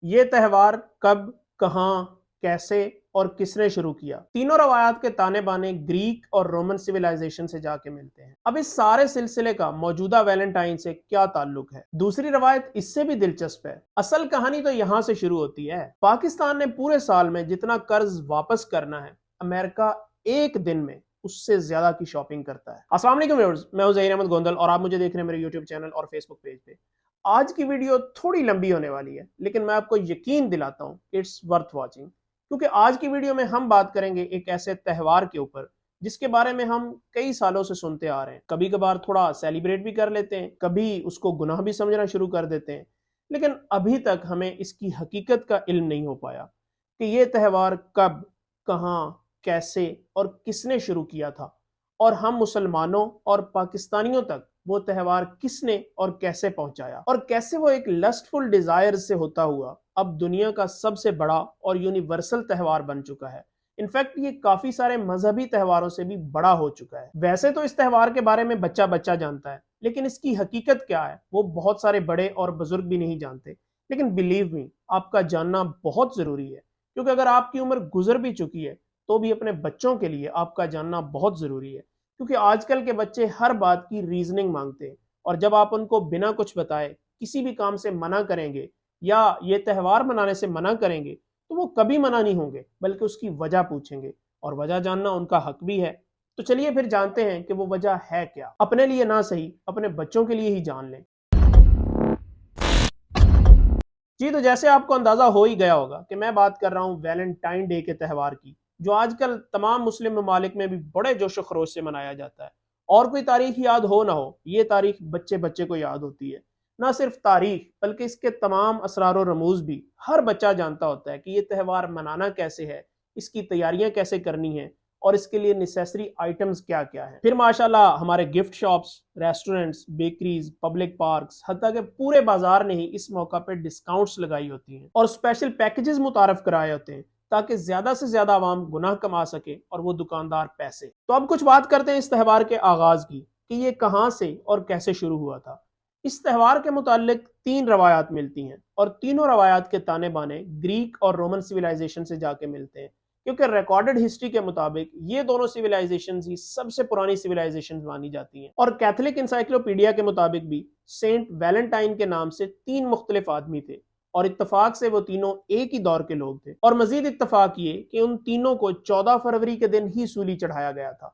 یہ تہوار کب، کہاں، کیسے اور کس نے شروع کیا؟ تینوں روایات کے تانے بانے گریک اور رومن سویلائزیشن سے جا کے ملتے ہیں۔ اب اس سارے سلسلے کا موجودہ ویلنٹائن سے کیا تعلق ہے؟ دوسری روایت اس سے بھی دلچسپ ہے۔ اصل کہانی تو یہاں سے شروع ہوتی ہے۔ پاکستان نے پورے سال میں جتنا قرض واپس کرنا ہے، امریکہ ایک دن میں اس سے زیادہ کی شاپنگ کرتا ہے۔ السلام علیکم ویورز، میں ہوں ظہیر احمد گوندل اور آپ مجھے دیکھ رہے ہیں میرے یوٹیوب چینل اور فیس بک پیج پہ۔ آج کی ویڈیو تھوڑی لمبی ہونے والی ہے، لیکن میں آپ کو یقین دلاتا ہوں اٹس ورتھ واچنگ، کیونکہ آج کی ویڈیو میں ہم بات کریں گے ایک ایسے تہوار کے اوپر جس کے بارے میں ہم کئی سالوں سے سنتے آ رہے ہیں۔ کبھی کبھار تھوڑا سیلیبریٹ بھی کر لیتے ہیں، کبھی اس کو گناہ بھی سمجھنا شروع کر دیتے ہیں، لیکن ابھی تک ہمیں اس کی حقیقت کا علم نہیں ہو پایا کہ یہ تہوار کب، کہاں، کیسے اور کس نے شروع کیا تھا، اور ہم مسلمانوں اور پاکستانیوں تک وہ تہوار کس نے اور کیسے پہنچایا، اور کیسے وہ ایک لسٹفل ڈیزائر سے ہوتا ہوا اب دنیا کا سب سے بڑا اور یونیورسل تہوار بن چکا ہے۔ انفیکٹ یہ کافی سارے مذہبی تہواروں سے بھی بڑا ہو چکا ہے۔ ویسے تو اس تہوار کے بارے میں بچہ بچہ جانتا ہے، لیکن اس کی حقیقت کیا ہے وہ بہت سارے بڑے اور بزرگ بھی نہیں جانتے۔ لیکن بلیو می، آپ کا جاننا بہت ضروری ہے، کیونکہ اگر آپ کی عمر گزر بھی چکی ہے تو بھی اپنے بچوں کے لیے آپ کا جاننا بہت ضروری ہے، کیونکہ آج کل کے بچے ہر بات کی ریزننگ مانگتے ہیں، اور جب آپ ان کو بنا کچھ بتائے کسی بھی کام سے منع کریں گے یا یہ تہوار منانے سے منع کریں گے تو وہ کبھی منع نہیں ہوں گے، بلکہ اس کی وجہ پوچھیں گے، اور وجہ جاننا ان کا حق بھی ہے۔ تو چلیے پھر جانتے ہیں کہ وہ وجہ ہے کیا۔ اپنے لیے نہ صحیح، اپنے بچوں کے لیے ہی جان لیں۔ جی، تو جیسے آپ کو اندازہ ہو ہی گیا ہوگا کہ میں بات کر رہا ہوں ویلنٹائن ڈے کے تہوار کی، جو آج کل تمام مسلم ممالک میں بھی بڑے جوش و خروش سے منایا جاتا ہے۔ اور کوئی تاریخ یاد ہو نہ ہو، یہ تاریخ بچے بچے کو یاد ہوتی ہے۔ نہ صرف تاریخ بلکہ اس کے تمام اسرار و رموز بھی ہر بچہ جانتا ہوتا ہے کہ یہ تہوار منانا کیسے ہے، اس کی تیاریاں کیسے کرنی ہیں، اور اس کے لیے نیسیسری آئٹمز کیا کیا ہیں۔ پھر ماشاءاللہ ہمارے gift shops, restaurants, bakeries, public parks, حتیٰ کہ پورے بازار نے ہی اس موقع پہ ڈسکاؤنٹس لگائی ہوتی ہیں اور اسپیشل پیکیجز متعارف کرائے ہوتے ہیں تاکہ زیادہ سے زیادہ عوام گناہ کما سکے اور وہ دکاندار پیسے۔ تو اب کچھ بات کرتے ہیں اس تہوار کے آغاز کی کہ یہ کہاں سے اور کیسے شروع ہوا تھا۔ اس تہوار کے متعلق 3 روایات ملتی ہیں، اور تینوں روایات کے تانے بانے گریک اور رومن سویلائزیشن سے جا کے ملتے ہیں، کیونکہ ریکارڈڈ ہسٹری کے مطابق یہ دونوں سویلائزیشنز ہی سب سے پرانی سویلائزیشنز مانی جاتی ہیں۔ اور کیتھولک انسائکلوپیڈیا کے مطابق بھی سینٹ ویلنٹائن کے نام سے 3 مختلف آدمی تھے، اور اتفاق سے وہ تینوں ایک ہی دور کے لوگ تھے، اور مزید اتفاق یہ کہ ان تینوں کو 14 فروری کے دن ہی سولی چڑھایا گیا تھا۔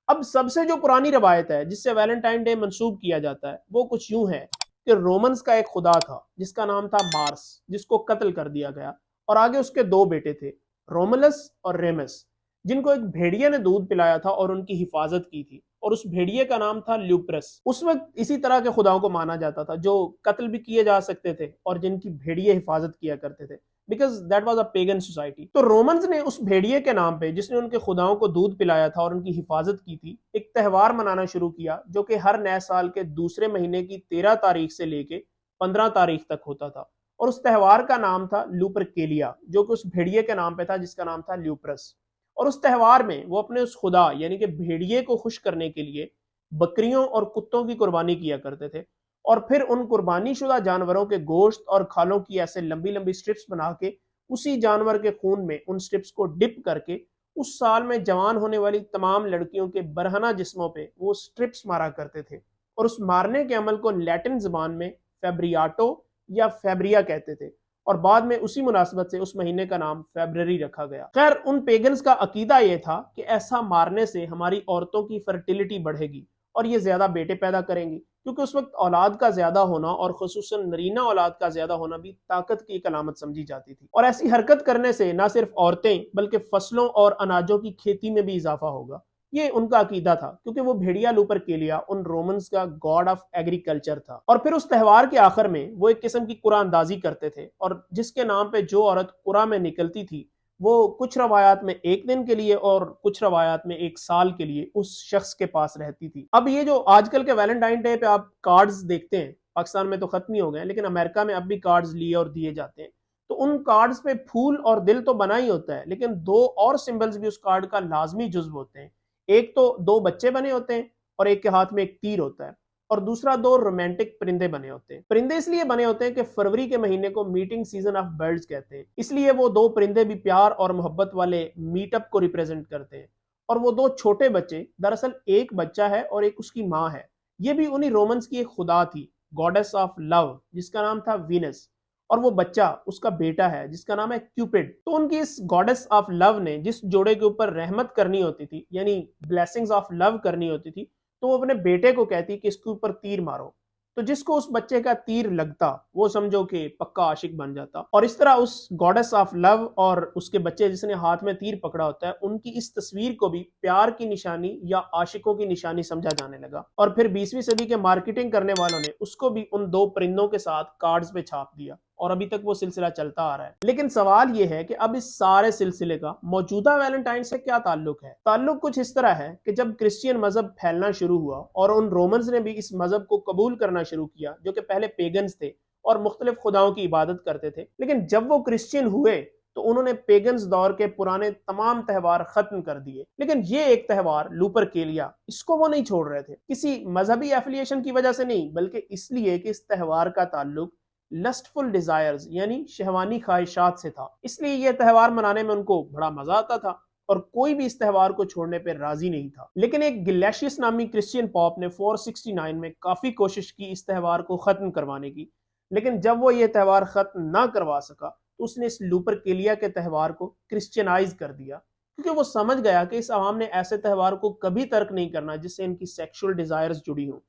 اب سب سے جو پرانی روایت ہے جس سے ویلنٹائن ڈے منسوب کیا جاتا ہے وہ کچھ یوں ہے کہ رومنز کا ایک خدا تھا جس کا نام تھا مارس، جس کو قتل کر دیا گیا، اور آگے اس کے 2 بیٹے تھے، روملس اور ریمس، جن کو ایک بھیڑیے نے دودھ پلایا تھا اور ان کی حفاظت کی تھی، اور اس بھیڑیے کا نام تھا لیوپرس۔ اس وقت اسی طرح کے خداؤں کو مانا جاتا تھا جو قتل بھی کیے جا سکتے تھے اور جن کی بھیڑیے حفاظت کیا کرتے تھے، because that was a pagan society. تو رومنز نے اس بھیڑیے کے نام پہ جس نے ان کے خداؤں کو دودھ پلایا تھا اور ان کی حفاظت کی تھی ایک تہوار منانا شروع کیا، جو کہ ہر نئے سال کے دوسرے مہینے کی 13 تاریخ سے لے کے 15 تاریخ تک ہوتا تھا، اور اس تہوار کا نام تھا لوپرکیلیا، جو کہ اس بھیڑیے کے نام پہ تھا جس کا نام تھا لیوپرس۔ اور اس تہوار میں وہ اپنے اس خدا یعنی کہ بھیڑیے کو خوش کرنے کے لیے بکریوں اور کتوں کی قربانی کیا کرتے تھے، اور پھر ان قربانی شدہ جانوروں کے گوشت اور کھالوں کی ایسے لمبی لمبی سٹرپس بنا کے اسی جانور کے خون میں ان سٹرپس کو ڈپ کر کے اس سال میں جوان ہونے والی تمام لڑکیوں کے برہنہ جسموں پہ وہ سٹرپس مارا کرتے تھے، اور اس مارنے کے عمل کو لیٹن زبان میں فیبریاٹو یا فیبریا کہتے تھے، اور بعد میں اسی مناسبت سے اس مہینے کا نام فیبرری رکھا گیا۔ خیر، ان پیگنز کا عقیدہ یہ تھا کہ ایسا مارنے سے ہماری عورتوں کی فرٹیلٹی بڑھے گی اور یہ زیادہ بیٹے پیدا کریں گی، کیونکہ اس وقت اولاد کا زیادہ ہونا اور خصوصاً نرینہ اولاد کا زیادہ ہونا بھی طاقت کی ایک علامت سمجھی جاتی تھی، اور ایسی حرکت کرنے سے نہ صرف عورتیں بلکہ فصلوں اور اناجوں کی کھیتی میں بھی اضافہ ہوگا۔ یہ ان کا عقیدہ تھا، کیونکہ وہ بھیڑیا لوپرکیلیا ان رومنز کا گاڈ آف ایگریکلچر تھا۔ اور پھر اس تہوار کے آخر میں وہ ایک قسم کی قرآن اندازی کرتے تھے، اور جس کے نام پہ جو عورت قرآن میں نکلتی تھی وہ کچھ روایات میں 1 دن کے لیے اور کچھ روایات میں 1 سال کے لیے اس شخص کے پاس رہتی تھی۔ اب یہ جو آج کل کے ویلنٹائن ڈے پہ آپ کارڈز دیکھتے ہیں، پاکستان میں تو ختم ہی ہو گئے، لیکن امریکہ میں اب بھی کارڈز لیے اور دیے جاتے ہیں، تو ان کارڈز پہ پھول اور دل تو بنا ہی ہوتا ہے، لیکن 2 اور سمبلز بھی اس کارڈ کا لازمی جزو ہوتے ہیں۔ ایک تو 2 بچے بنے ہوتے ہیں اور ایک کے ہاتھ میں ایک تیر ہوتا ہے، اور دوسرا دو رومانٹک پرندے بنے ہوتے ہیں۔ پرندے اس لیے بنے ہوتے ہیں کہ فروری کے مہینے کو میٹنگ سیزن آف برڈز کہتے ہیں، اس لیے وہ دو پرندے بھی پیار اور محبت والے میٹ اپ کو ریپرزینٹ کرتے ہیں۔ اور وہ دو چھوٹے بچے، دراصل ایک بچہ ہے اور ایک اس کی ماں ہے، یہ بھی انہی رومنز کی ایک خدا تھی، گاڈس آف لو، جس کا نام تھا وینس، اور وہ بچہ اس کا بیٹا ہے جس کا نام ہے کیوپڈ۔ تو ان کی اس گاڈس آف لو نے جس جوڑے کے اوپر رحمت کرنی ہوتی تھی، یعنی بلیسنگز آف لو کرنی ہوتی تھی، تو وہ اپنے بیٹے کو کہتی کہ اس کے اوپر تیر مارو، تو جس کو اس بچے کا تیر لگتا وہ سمجھو کہ پکا عاشق بن جاتا۔ اور اس طرح اس گاڈس آف لو اور اس کے بچے جس نے ہاتھ میں تیر پکڑا ہوتا ہے، ان کی اس تصویر کو بھی پیار کی نشانی یا عاشقوں کی نشانی سمجھا جانے لگا، اور پھر 20ویں صدی کے مارکیٹنگ کرنے والوں نے اس کو بھی ان دو پرندوں کے ساتھ کارڈز پہ چھاپ دیا، اور ابھی تک وہ سلسلہ چلتا آ رہا ہے۔ لیکن سوال یہ ہے کہ اب اس سارے سلسلے کا موجودہ ویلنٹائن سے کیا تعلق ہے؟ تعلق کچھ اس طرح ہے کہ جب کرسچین مذہب پھیلنا شروع ہوا اور ان رومنز نے بھی اس مذہب کو قبول کرنا شروع کیا جو کہ پہلے پیگنز تھے اور مختلف خداؤں کی عبادت کرتے تھے، لیکن جب وہ کرسچین ہوئے تو انہوں نے پیگنز دور کے پرانے تمام تہوار ختم کر دیے۔ لیکن یہ ایک تہوار لوپرکیلیا، اس کو وہ نہیں چھوڑ رہے تھے، کسی مذہبی ایفیلیشن کی وجہ سے نہیں، بلکہ اس لیے کہ اس تہوار کا تعلق لسٹفل ڈیزائرز یعنی شہوانی خواہشات سے تھا، اس لیے یہ تہوار منانے میں ان کو بڑا مزہ آتا تھا اور کوئی بھی اس تہوار کو چھوڑنے پہ راضی نہیں تھا۔ لیکن ایک گلیشیس نامی کرسچین پاپ نے 469 میں کافی کوشش کی اس تہوار کو ختم کروانے کی، لیکن جب وہ یہ تہوار ختم نہ کروا سکا تو اس نے اس لوپرکیلیا کے تہوار کو کرسچنائز کر دیا، کیونکہ وہ سمجھ گیا کہ اس عوام نے ایسے تہوار کو کبھی ترک نہیں کرنا جس سے ان کی سیکشول ڈیزائرز جڑی ہوں۔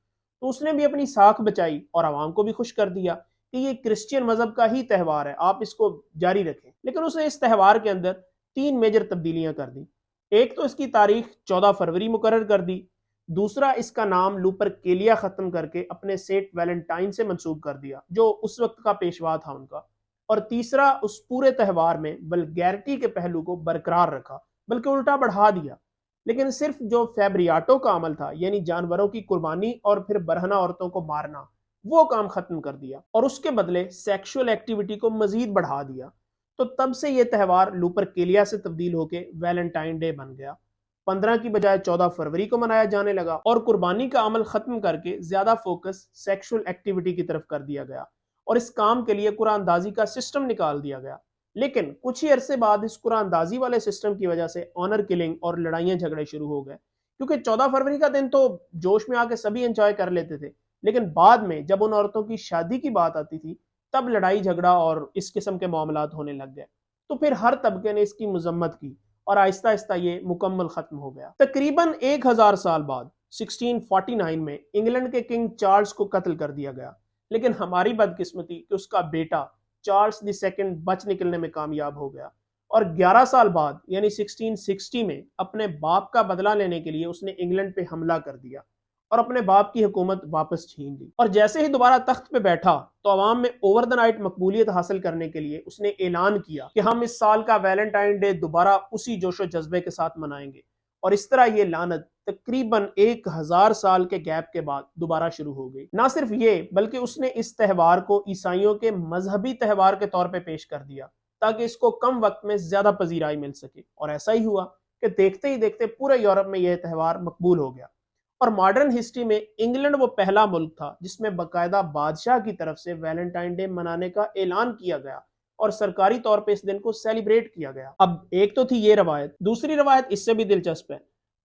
تو اس نے بھی اپنی ساکھ بچائی اور عوام کو بھی خوش کر دیا کہ یہ کرسچین مذہب کا ہی تہوار ہے، آپ اس کو جاری رکھیں۔ لیکن اس نے اس تہوار کے اندر 3 میجر تبدیلیاں کر دی۔ ایک تو اس کی تاریخ 14 فروری مقرر کر دی، دوسرا اس کا نام لوپرکیلیا ختم کر کے اپنے سینٹ ویلنٹائن سے منسوب کر دیا جو اس وقت کا پیشوا تھا ان کا، اور تیسرا اس پورے تہوار میں ولگیرٹی کے پہلو کو برقرار رکھا بلکہ الٹا بڑھا دیا۔ لیکن صرف جو فیبریاٹو کا عمل تھا، یعنی جانوروں کی قربانی اور پھر برہنہ عورتوں کو مارنا، وہ کام ختم کر دیا اور اس کے بدلے سیکشول ایکٹیویٹی کو مزید بڑھا دیا۔ تو تب سے یہ تہوار لوپرکیلیا سے تبدیل ہو کے ویلنٹائن ڈے بن گیا، 15 کی بجائے 14 فروری کو منایا جانے لگا، اور قربانی کا عمل ختم کر کے زیادہ فوکس سیکشول ایکٹیویٹی کی طرف کر دیا گیا، اور اس کام کے لیے قرآن اندازی کا سسٹم نکال دیا گیا۔ لیکن کچھ ہی عرصے بعد اس قرآن اندازی والے سسٹم کی وجہ سے آنر کلنگ اور لڑائیاں جھگڑے شروع ہو گئے، کیونکہ 14 فروری کا دن تو جوش میں آ کے سبھی انجوائے کر لیتے تھے، لیکن بعد میں جب ان عورتوں کی شادی کی بات آتی تھی تب لڑائی جھگڑا اور اس قسم کے معاملات ہونے لگ گئے۔ تو پھر ہر طبقے نے اس کی مذمت کی اور آہستہ آہستہ یہ مکمل ختم ہو گیا۔ تقریباً 1000 سال بعد 1649 میں انگلینڈ کے کنگ چارلز کو قتل کر دیا گیا، لیکن ہماری بدقسمتی کہ اس کا بیٹا چارلز دی سیکنڈ بچ نکلنے میں کامیاب ہو گیا، اور 11 سال بعد یعنی 1660 میں اپنے باپ کا بدلہ لینے کے لیے اس نے انگلینڈ پہ حملہ کر دیا اور اپنے باپ کی حکومت واپس چھین لی، اور جیسے ہی دوبارہ تخت پہ بیٹھا تو عوام میں اوور دا نائٹ مقبولیت حاصل کرنے کے لیے اس نے اعلان کیا کہ ہم اس سال کا ویلنٹائن ڈے دوبارہ اسی جوش و جذبے کے ساتھ منائیں گے، اور اس طرح یہ لعنت تقریباً 1000 سال کے گیپ کے بعد دوبارہ شروع ہو گئی۔ نہ صرف یہ بلکہ اس نے اس تہوار کو عیسائیوں کے مذہبی تہوار کے طور پہ پیش کر دیا تاکہ اس کو کم وقت میں زیادہ پذیرائی مل سکے، اور ایسا ہی ہوا کہ دیکھتے ہی دیکھتے پورے یورپ میں یہ تہوار مقبول ہو گیا، اور ماڈرن ہسٹری میں انگلینڈ وہ پہلا ملک تھا جس میں باقاعدہ بادشاہ کی طرف سے ویلنٹائن ڈے منانے کا اعلان کیا گیا اور سرکاری طور پہ اس دن کو سیلیبریٹ کیا گیا۔ اب ایک تو تھی یہ روایت، دوسری روایت اس سے بھی دلچسپ ہے،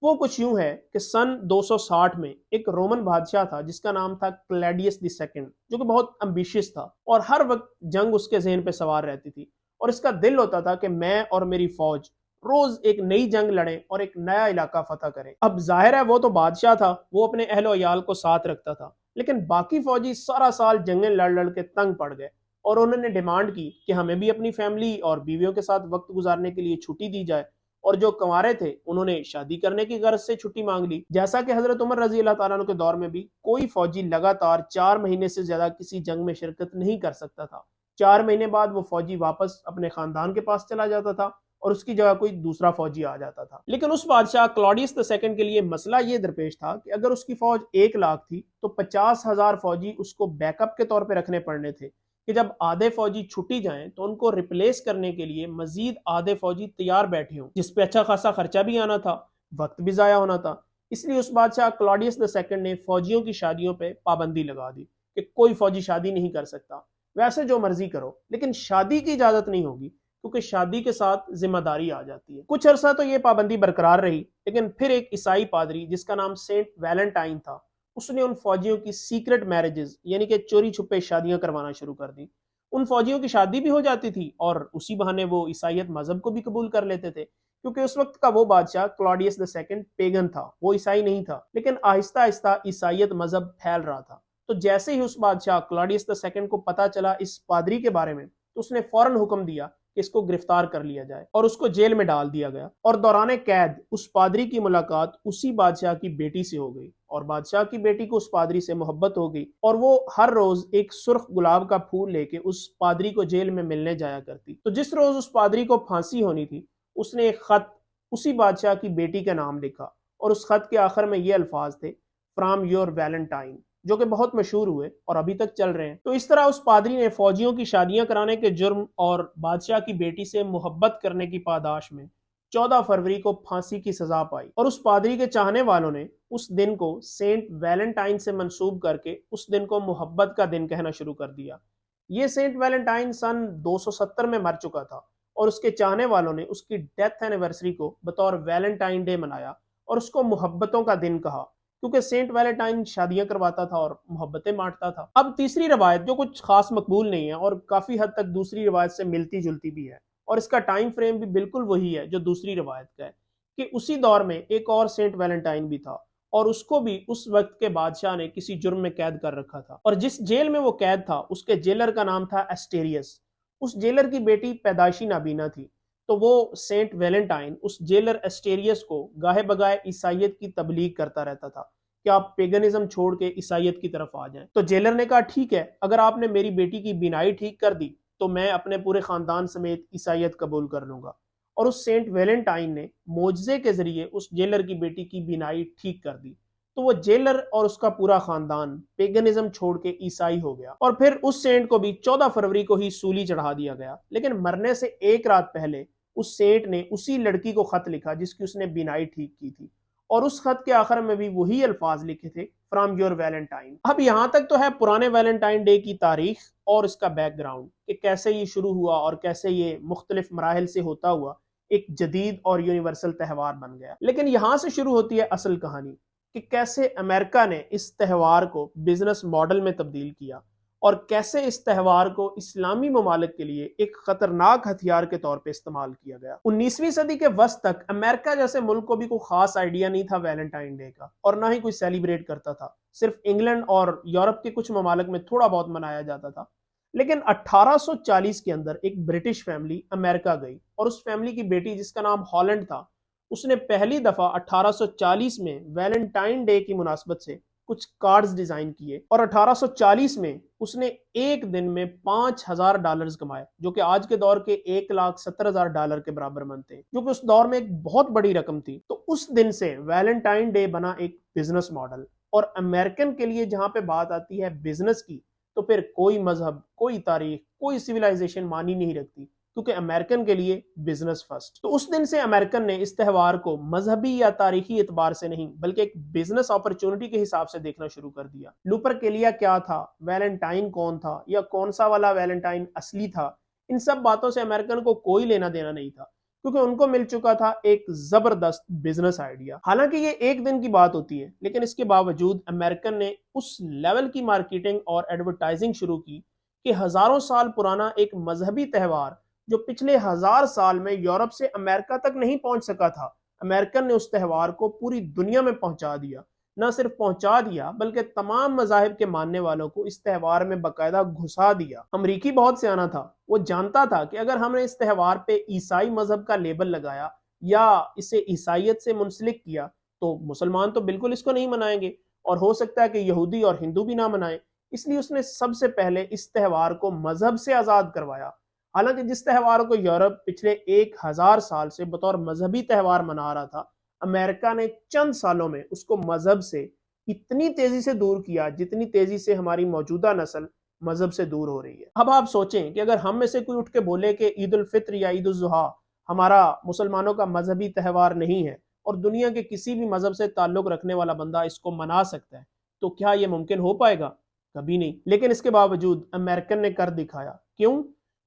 وہ کچھ یوں ہے کہ سن 260 میں ایک رومن بادشاہ تھا جس کا نام تھا کلیڈیس دی سیکنڈ، جو کہ بہت امبیشیس تھا اور ہر وقت جنگ اس کے ذہن پہ سوار رہتی تھی، اور اس کا دل ہوتا تھا کہ میں اور میری فوج روز ایک نئی جنگ لڑیں اور ایک نیا علاقہ فتح کریں۔ اب ظاہر ہے وہ تو بادشاہ تھا، وہ اپنے اہل و عیال کو ساتھ رکھتا تھا، لیکن باقی فوجی سارا سال جنگیں لڑ لڑ کے تنگ پڑ گئے اور انہوں نے ڈیمانڈ کی کہ ہمیں بھی اپنی فیملی اور بیویوں کے ساتھ وقت گزارنے کے لیے چھٹی دی جائے، اور جو کنوارے تھے انہوں نے شادی کرنے کی غرض سے چھٹی مانگ لی۔ جیسا کہ حضرت عمر رضی اللہ تعالیٰ عنہ کے دور میں بھی کوئی فوجی لگاتار 4 مہینے سے زیادہ کسی جنگ میں شرکت نہیں کر سکتا تھا، 4 مہینے بعد وہ فوجی واپس اپنے خاندان کے پاس چلا جاتا تھا اور اس کی جگہ کوئی دوسرا فوجی آ جاتا تھا۔ لیکن اس بادشاہ کلاڈیس دی سیکنڈ کے لیے مسئلہ یہ درپیش تھا کہ اگر اس کی فوج 1 لاکھ تھی تو 50,000 فوجی اس کو بیک اپ کے طور پہ رکھنے پڑنے تھے کہ جب آدھے فوجی چھٹی جائیں تو ان کو ریپلیس کرنے کے لیے مزید آدھے فوجی تیار بیٹھے ہوں، جس پہ اچھا خاصا خرچہ بھی آنا تھا، وقت بھی ضائع ہونا تھا۔ اس لیے اس بادشاہ کلاڈیس II نے فوجیوں کی شادیوں پہ پابندی لگا دی کہ کوئی فوجی شادی نہیں کر سکتا، ویسے جو مرضی کرو، لیکن شادی کی اجازت نہیں ہوگی، کیونکہ شادی کے ساتھ ذمہ داری آ جاتی ہے۔ کچھ عرصہ تو یہ پابندی برقرار رہی، لیکن پھر ایک عیسائی پادری جس کا نام سینٹ ویلنٹائن تھا، اس نے ان فوجیوں کی سیکرٹ میرجز یعنی کہ چوری چھپے شادیاں کروانا شروع کر دی۔ ان فوجیوں کی شادی بھی ہو جاتی تھی اور اسی بہانے وہ عیسائیت مذہب کو بھی قبول کر لیتے تھے، کیونکہ اس وقت کا وہ بادشاہ کلاڈیس II پیگن تھا، وہ عیسائی نہیں تھا، لیکن آہستہ آہستہ عیسائیت مذہب پھیل رہا تھا۔ تو جیسے ہی اس بادشاہ کلاڈیس II کو پتا چلا اس پادری کے بارے میں، تو اس نے فوراً حکم دیا کہ اس کو گرفتار کر لیا جائے اور اس کو جیل میں ڈال دیا گیا۔ اور دوران قید اس پادری کی ملاقات اسی بادشاہ کی بیٹی سے ہو گئی، اور بادشاہ کی بیٹی کو اس پادری سے محبت ہو گئی، اور وہ ہر روز ایک سرخ گلاب کا پھول لے کے اس پادری کو جیل میں ملنے جایا کرتی۔ تو جس روز اس پادری کو پھانسی ہونی تھی، اس نے ایک خط اسی بادشاہ کی بیٹی کا نام لکھا، اور اس خط کے آخر میں یہ الفاظ تھے، فرام یور ویلنٹائن، جو کہ بہت مشہور ہوئے اور ابھی تک چل رہے ہیں۔ تو اس طرح اس پادری نے فوجیوں کی شادیاں کرانے کے جرم اور بادشاہ کی بیٹی سے محبت کرنے کی پاداش میں 14 فروری کو پھانسی کی سزا پائی، اور اس پادری کے چاہنے والوں نے اس دن کو سینٹ ویلنٹائن سے منسوب کر کے اس دن کو محبت کا دن کہنا شروع کر دیا۔ یہ سینٹ ویلنٹائن سن 270 میں مر چکا تھا، اور اس کے چاہنے والوں نے اس کی ڈیتھ اینیورسری کو بطور ویلنٹائن ڈے منایا اور اس کو محبتوں کا دن کہا، کیونکہ سینٹ ویلنٹائن شادیاں کرواتا تھا اور محبتیں بانٹتا تھا۔ اب تیسری روایت جو کچھ خاص مقبول نہیں ہے اور کافی حد تک دوسری روایت سے ملتی جلتی بھی ہے، اور اس کا ٹائم فریم بھی بالکل وہی ہے جو دوسری روایت کا ہے، کہ اسی دور میں ایک اور سینٹ ویلنٹائن بھی تھا، اور اس کو بھی اس وقت کے بادشاہ نے کسی جرم میں قید کر رکھا تھا، اور جس جیل میں وہ قید تھا اس کے جیلر کا نام تھا ایسٹیریس۔ اس جیلر کی بیٹی پیدائشی نابینا تھی، تو وہ سینٹ ویلنٹائن اس جیلر ایسٹیریس کو گاہے بگائے عیسائیت کی تبلیغ کرتا رہتا تھا کہ آپ پیگنزم چھوڑ کے عیسائیت کی طرف آ جائیں۔ تو جیلر نے کہا ٹھیک ہے، اگر آپ نے میری بیٹی کی بینائی ٹھیک کر دی تو میں اپنے پورے خاندان سمیت عیسائیت قبول کر لوں گا۔ اور اس سینٹ ویلنٹائن نے معجزے کے ذریعے اس جیلر کی بیٹی کی بینائی ٹھیک کر دی، تو وہ جیلر اور اس کا پورا خاندان پیگنزم چھوڑ کے عیسائی ہو گیا، اور پھر اس سینٹ کو بھی 14 فروری کو ہی سولی چڑھا دیا گیا۔ لیکن مرنے سے ایک رات پہلے اس سینٹ نے اسی لڑکی کو خط لکھا جس کی اس نے بینائی ٹھیک کی تھی، اور اس خط کے آخر میں بھی وہی الفاظ لکھے تھے، فرام یور ویلنٹائن۔ اب یہاں تک تو ہے پرانے ویلنٹائن ڈے کی تاریخ اور اس کا بیک گراؤنڈ، کہ کیسے یہ شروع ہوا اور کیسے یہ مختلف مراحل سے ہوتا ہوا ایک جدید اور یونیورسل تہوار بن گیا۔ لیکن یہاں سے شروع ہوتی ہے اصل کہانی، کہ کیسے امریکہ نے اس تہوار کو بزنس ماڈل میں تبدیل کیا، اور کیسے اس تہوار کو اسلامی ممالک کے لیے ایک خطرناک ہتھیار کے طور پہ استعمال کیا گیا۔ 19ویں صدی کے وسط تک امریکہ جیسے ملک کو بھی کوئی خاص آئیڈیا نہیں تھا ویلنٹائن ڈے کا، اور نہ ہی کوئی سیلیبریٹ کرتا تھا، صرف انگلینڈ اور یورپ کے کچھ ممالک میں تھوڑا بہت منایا جاتا تھا۔ لیکن 1840 کے اندر ایک برٹش فیملی امریکہ گئی، اور اس فیملی کی بیٹی جس کا نام ہالینڈ تھا، اس نے پہلی دفعہ 1840 میں ویلنٹائن ڈے کی مناسبت سے کچھ کارڈز ڈیزائن کیے، اور 1840 میں اس نے ایک دن میں $5000 کمائے، جو کہ آج کے دور کے $1,70,000 کے برابر بنتے ہیں، جو کہ اس دور میں ایک بہت بڑی رقم تھی۔ تو اس دن سے ویلنٹائن ڈے بنا ایک بزنس ماڈل، اور امریکن کے لیے جہاں پہ بات آتی ہے بزنس کی، تو پھر کوئی مذہب، کوئی تاریخ، کوئی سویلائزیشن مانی نہیں رکھتی، کیونکہ امریکن کے لیے بزنس فرسٹ۔ تو اس دن سے امریکن نے اس تہوار کو مذہبی یا تاریخی اعتبار سے نہیں بلکہ ایک بزنس اپرچونٹی کے حساب سے دیکھنا شروع کر دیا۔ لوپرکیلیا کیا تھا، ویلنٹائن کون تھا، یا کون سا والا ویلنٹائن اصلی تھا، ان سب باتوں سے امریکن کو کوئی لینا دینا نہیں تھا، کیونکہ ان کو مل چکا تھا ایک زبردست بزنس آئیڈیا۔ حالانکہ یہ ایک دن کی بات ہوتی ہے، لیکن اس کے باوجود امریکن نے اس لیول کی مارکیٹنگ اور ایڈورٹائزنگ شروع کی کہ ہزاروں سال پرانا ایک مذہبی تہوار جو پچھلے 1000 سال میں یورپ سے امریکہ تک نہیں پہنچ سکا تھا، امریکن نے اس تہوار کو پوری دنیا میں پہنچا دیا۔ نہ صرف پہنچا دیا بلکہ تمام مذاہب کے ماننے والوں کو اس تہوار میں باقاعدہ گھسا دیا۔ امریکی بہت سیانا تھا، وہ جانتا تھا کہ اگر ہم نے اس تہوار پہ عیسائی مذہب کا لیبل لگایا یا اسے عیسائیت سے منسلک کیا تو مسلمان تو بالکل اس کو نہیں منائیں گے، اور ہو سکتا ہے کہ یہودی اور ہندو بھی نہ منائیں۔ اس لیے اس نے سب سے پہلے اس تہوار کو مذہب سے آزاد کروایا۔ حالانکہ جس تہوار کو یورپ پچھلے 1000 سال سے بطور مذہبی تہوار منا رہا تھا، امریکہ نے چند سالوں میں اس کو مذہب سے اتنی تیزی سے دور کیا جتنی تیزی سے ہماری موجودہ نسل مذہب سے دور ہو رہی ہے۔ اب آپ سوچیں کہ اگر ہم میں سے کوئی اٹھ کے بولے کہ عید الفطر یا عید الاضحیٰ ہمارا مسلمانوں کا مذہبی تہوار نہیں ہے، اور دنیا کے کسی بھی مذہب سے تعلق رکھنے والا بندہ اس کو منا سکتا ہے، تو کیا یہ ممکن ہو پائے گا؟ کبھی نہیں۔ لیکن اس کے باوجود امریکن نے کر دکھایا۔ کیوں؟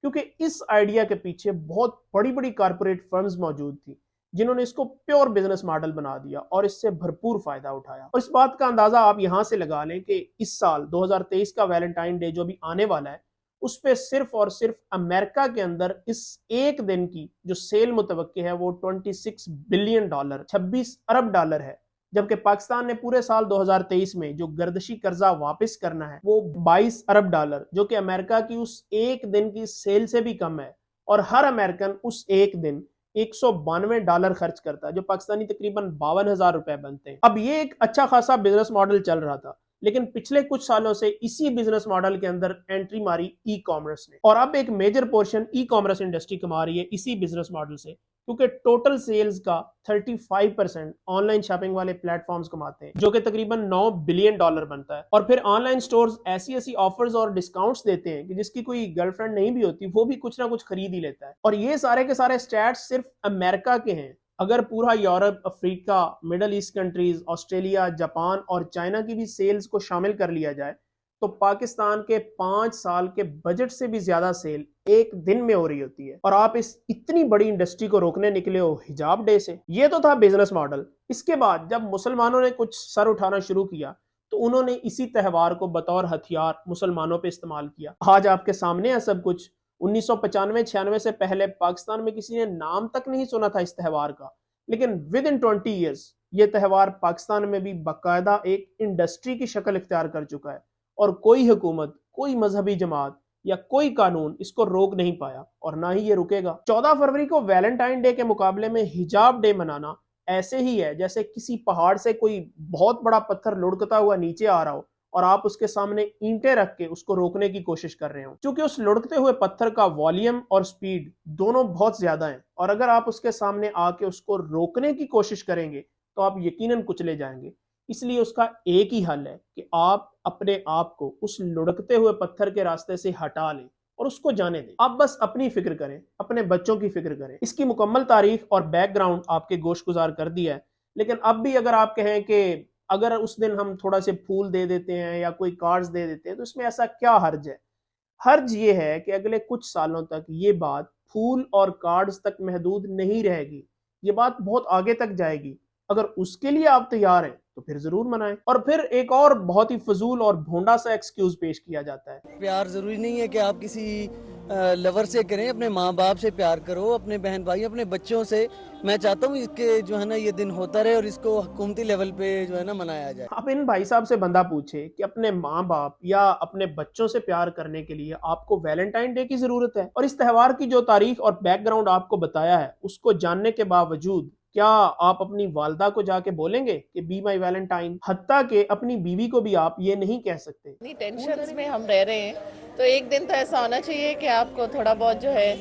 کیونکہ اس آئیڈیا کے پیچھے بہت بڑی بڑی کارپوریٹ فرمز موجود تھی جنہوں نے اس کو پیور بزنس ماڈل بنا دیا اور اس سے بھرپور فائدہ اٹھایا۔ اور اس بات کا اندازہ آپ یہاں سے لگا لیں کہ اس سال 2023 کا ویلنٹائن ڈے جو بھی آنے والا ہے، اس پہ صرف اور صرف امریکہ کے اندر اس ایک دن کی جو سیل متوقع ہے وہ $26 بلین، $26 ارب ہے، جبکہ پاکستان نے پورے سال 2023 میں جو گردشی قرضہ واپس کرنا ہے وہ $22 ارب، جو کہ امریکہ کی اس ایک دن کی سیل سے بھی کم ہے، اور ہر امریکن اس ایک دن $192 خرچ کرتا ہے، جو پاکستانی تقریباً 52,000 روپے بنتے ہیں۔ اب یہ ایک اچھا خاصا بزنس ماڈل چل رہا تھا، لیکن پچھلے کچھ سالوں سے اسی بزنس ماڈل کے اندر انٹری ماری ای کامرس نے، اور اب ایک major portion e commerce industry کما رہی ہے اسی بزنس ماڈل سے، کیونکہ ٹوٹل سیلز کا 35% آن لائن شاپنگ والے پلیٹ فارمز کماتے ہیں، جو کہ تقریباً $9 بلین بنتا ہے۔ اور پھر آن لائن سٹورز ایسی آفرز اور ڈسکاؤنٹس دیتے ہیں کہ جس کی کوئی گرل فرینڈ نہیں بھی ہوتی وہ بھی کچھ نہ کچھ خرید ہی لیتا ہے۔ اور یہ سارے کے سارے سٹیٹس صرف امریکہ کے ہیں۔ اگر پورا Europe, Africa, middle east countries, Australia, Japan اور چائنا کی بھی سیلز کو شامل کر لیا جائے تو پاکستان کے 5 سال کے بجٹ سے بھی زیادہ سیل ایک دن میں ہو رہی ہوتی ہے، اور آپ اس اتنی بڑی انڈسٹری کو روکنے نکلے ہو حجاب ڈے سے۔ یہ تو تھا بزنس ماڈل۔ اس کے بعد جب مسلمانوں نے کچھ سر اٹھانا شروع کیا تو انہوں نے اسی تہوار کو بطور ہتھیار مسلمانوں پہ استعمال کیا۔ آج آپ کے سامنے ہے سب کچھ۔ 1995-96 سے پہلے پاکستان میں کسی نے نام تک نہیں سنا تھا اس تہوار کا، لیکن ود ان 20 ایئرز یہ تہوار پاکستان میں بھی باقاعدہ ایک انڈسٹری کی شکل اختیار کر چکا ہے، اور کوئی حکومت، کوئی مذہبی جماعت یا کوئی قانون اس کو روک نہیں پایا، اور نہ ہی یہ رکے گا۔ 14 فروری کو ویلنٹائن ڈے کے مقابلے میں حجاب ڈے منانا ایسے ہی ہے جیسے کسی پہاڑ سے کوئی بہت بڑا پتھر لڑکتا ہوا نیچے آ رہا ہو اور آپ اس کے سامنے اینٹیں رکھ کے اس کو روکنے کی کوشش کر رہے ہوں، کیونکہ اس لڑکتے ہوئے پتھر کا والیوم اور سپیڈ دونوں بہت زیادہ ہیں، اور اگر آپ اس کے سامنے آ کے اس کو روکنے کی کوشش کریں گے تو آپ یقیناً کچلے جائیں گے۔ اس لیے اس کا ایک ہی حل ہے کہ آپ اپنے آپ کو اس لڑکتے ہوئے پتھر کے راستے سے ہٹا لیں اور اس کو جانے دیں۔ آپ بس اپنی فکر کریں، اپنے بچوں کی فکر کریں۔ اس کی مکمل تاریخ اور بیک گراؤنڈ آپ کے گوش گزار کر دیا ہے، لیکن اب بھی اگر آپ کہیں کہ اگر اس دن ہم تھوڑا سے پھول دے دیتے ہیں یا کوئی کارڈز دے دیتے ہیں تو اس میں ایسا کیا حرج ہے؟ حرج یہ ہے کہ اگلے کچھ سالوں تک یہ بات پھول اور کارڈز تک محدود نہیں رہے گی، یہ بات بہت آگے تک جائے گی۔ اگر اس کے لیے آپ تیار ہیں تو پھر ضرور منائیں۔ اور پھر ایک اور بہت ہی فضول اور بھونڈا سا ایکسکیوز پیش کیا جاتا ہے۔ پیار ضروری نہیں ہے کہ آپ کسی لور سے کریں، اپنے ماں باپ سے پیار کرو، اپنے بہن بھائی، اپنے بچوں سے۔ میں چاہتا ہوں اس کے جو ہے نا یہ دن ہوتا رہے اور اس کو حکومتی لیول پہ جو ہے نا منایا جائے۔ آپ ان بھائی صاحب سے بندہ پوچھے کہ اپنے ماں باپ یا اپنے بچوں سے پیار کرنے کے لیے آپ کو ویلنٹائن ڈے کی ضرورت ہے؟ اور اس تہوار کی جو تاریخ اور بیک گراؤنڈ آپ کو بتایا ہے اس کو جاننے کے باوجود کیا آپ اپنی والدہ کو جا کے بولیں گے کہ بی مائی ویلنٹائن؟ حتیٰ کہ اپنی بیوی کو بھی آپ یہ نہیں کہہ سکتے۔ اتنی ٹینشنز میں ہم رہ رہے ہیں تو ایک دن تو ایسا ہونا چاہیے کہ آپ کو تھوڑا بہت جو ہے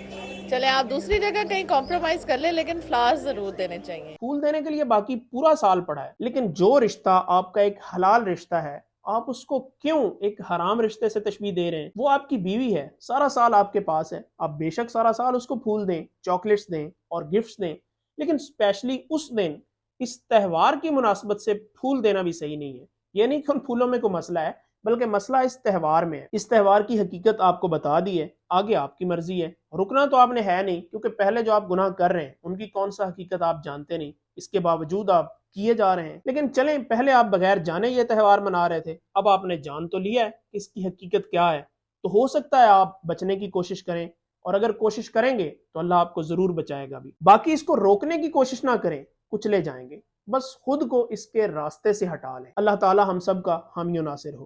چلے آپ دوسری جگہ کہیں کمپرومائز کر لیں، لیکن فلاورز ضرور دینے چاہیے۔ پھول دینے کے لیے باقی پورا سال پڑا ہے، لیکن جو رشتہ آپ کا ایک حلال رشتہ ہے آپ اس کو کیوں ایک حرام رشتے سے تشبیہ دے رہے ہیں؟ وہ آپ کی بیوی ہے، سارا سال آپ کے پاس ہے، آپ بے شک سارا سال اس کو پھول دیں، چاکلیٹس دیں اور گفٹس دیں، لیکن اسپیشلی اس دن اس تہوار کی مناسبت سے پھول دینا بھی صحیح نہیں ہے۔ یہ نہیں کہ ان پھولوں میں کوئی مسئلہ ہے، بلکہ مسئلہ اس تہوار میں ہے۔ اس تہوار کی حقیقت آپ کو بتا دی ہے، آگے آپ کی مرضی ہے۔ رکنا تو آپ نے ہے نہیں، کیونکہ پہلے جو آپ گناہ کر رہے ہیں ان کی کون سا حقیقت آپ جانتے نہیں، اس کے باوجود آپ کیے جا رہے ہیں۔ لیکن چلیں، پہلے آپ بغیر جانے یہ تہوار منا رہے تھے، اب آپ نے جان تو لیا ہے کہ اس کی حقیقت کیا ہے، تو ہو سکتا ہے آپ بچنے کی کوشش کریں، اور اگر کوشش کریں گے تو اللہ آپ کو ضرور بچائے گا بھی۔ باقی اس کو روکنے کی کوشش نہ کریں، کچلے جائیں گے، بس خود کو اس کے راستے سے ہٹا لیں۔ اللہ تعالی ہم سب کا حامی و ناصر ہو۔